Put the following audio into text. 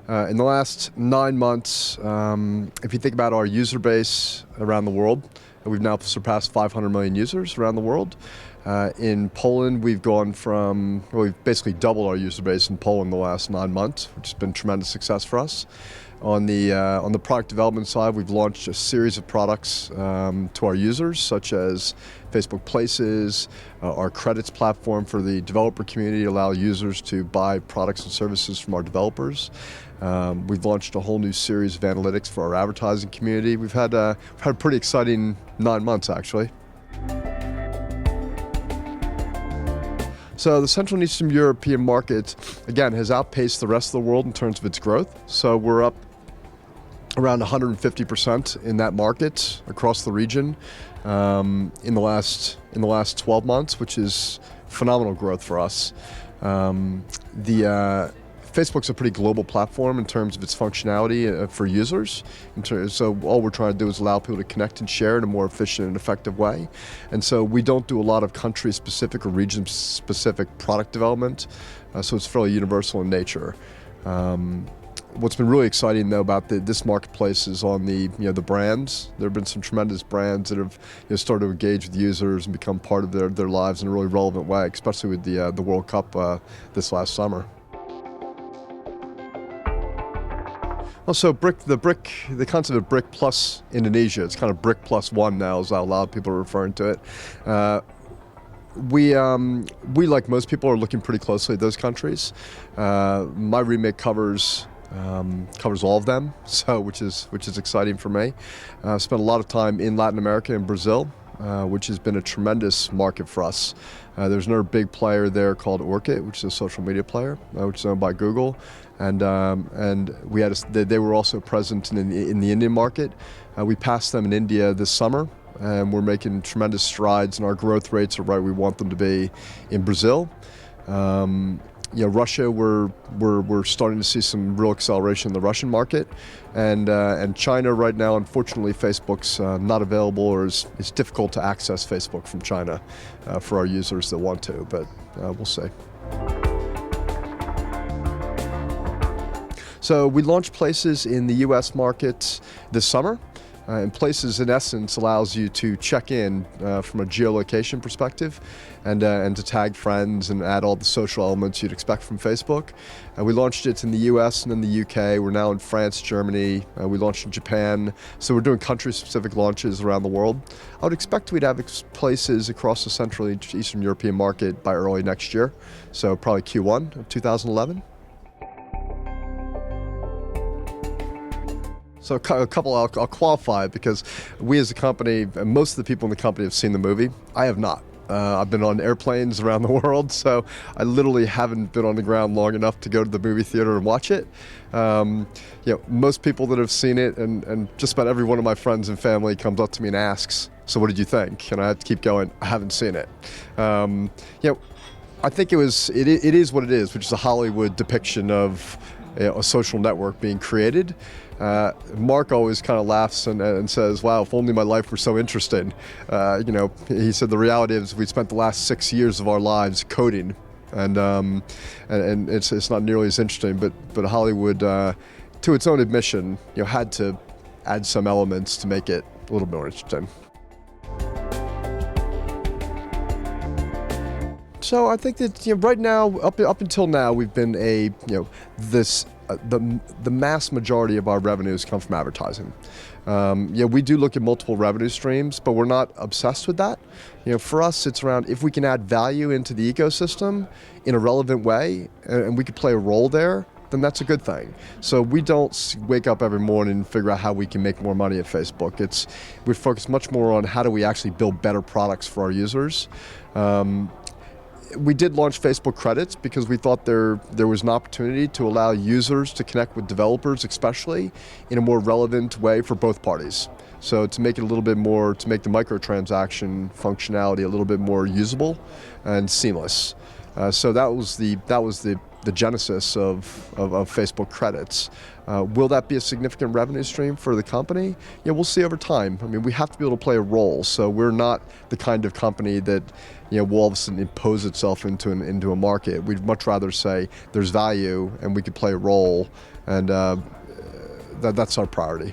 In the last 9 months, if you think about our user base around the world, we've now surpassed 500 million users around the world. In Poland, we've basically doubled our user base in Poland in the last 9 months, which has been tremendous success for us. On the product development side, we've launched a series of products to our users, such as Facebook Places, our credits platform for the developer community to allow users to buy products and services from our developers. We've launched a whole new series of analytics for our advertising community. We've had a pretty exciting 9 months, actually. So the Central and Eastern European market, again, has outpaced the rest of the world in terms of its growth. So we're up around 150% in that market across the region in the last 12 months, which is phenomenal growth for us. Facebook's a pretty global platform in terms of its functionality for users. So all we're trying to do is allow people to connect and share in a more efficient and effective way. And so we don't do a lot of country-specific or region-specific product development, so it's fairly universal in nature. What's been really exciting, though, about this marketplace is on the brands. There have been some tremendous brands that have started to engage with users and become part of their lives in a really relevant way, especially with the World Cup this last summer. Also, the concept of BRIC plus Indonesia, it's kind of BRIC plus one now is how a lot of people are referring to it. We, like most people, are looking pretty closely at those countries. My remit covers all of them, which is exciting for me. Spent a lot of time in Latin America and Brazil, which has been a tremendous market for us. There's another big player there called Orkut, which is a social media player, which is owned by Google, and they were also present in the Indian market. We passed them in India this summer, and we're making tremendous strides, and our growth rates are right where we want them to be in Brazil. Russia, we're starting to see some real acceleration in the Russian market, and China right now, unfortunately, Facebook's not available, or it's difficult to access Facebook from China for our users that want to, but we'll see. So we launched Places in the US market this summer. And Places, in essence, allows you to check in from a geolocation perspective and to tag friends and add all the social elements you'd expect from Facebook. We launched it in the US and in the UK. We're now in France, Germany. We launched in Japan. So we're doing country-specific launches around the world. I would expect we'd have Places across the Central and Eastern European market by early next year, so probably Q1 of 2011. So a couple, I'll qualify it because we as a company, and most of the people in the company have seen the movie. I have not. I've been on airplanes around the world, so I literally haven't been on the ground long enough to go to the movie theater and watch it. Most people that have seen it, and just about every one of my friends and family comes up to me and asks, "So what did you think?" And I have to keep going, "I haven't seen it." I think it is what it is, which is a Hollywood depiction of a social network being created. Mark always kind of laughs and says, "Wow, if only my life were so interesting." He said the reality is we spent the last 6 years of our lives coding, and it's not nearly as interesting. But Hollywood, to its own admission, had to add some elements to make it a little more interesting. So I think that right now, up until now, we've been the mass majority of our revenues come from advertising. We do look at multiple revenue streams, but we're not obsessed with that. For us, it's around if we can add value into the ecosystem in a relevant way, and we could play a role there, then that's a good thing. So we don't wake up every morning and figure out how we can make more money at Facebook. We focus much more on how do we actually build better products for our users. We did launch Facebook Credits because we thought there was an opportunity to allow users to connect with developers, especially in a more relevant way for both parties. So to make it a little bit more, to make the microtransaction functionality a little bit more usable and seamless. So that was the the genesis of Facebook credits. Will that be a significant revenue stream for the company? Yeah, we'll see over time. I mean, we have to be able to play a role. So we're not the kind of company that will all of a sudden impose itself into a market. We'd much rather say there's value and we could play a role, and that's our priority.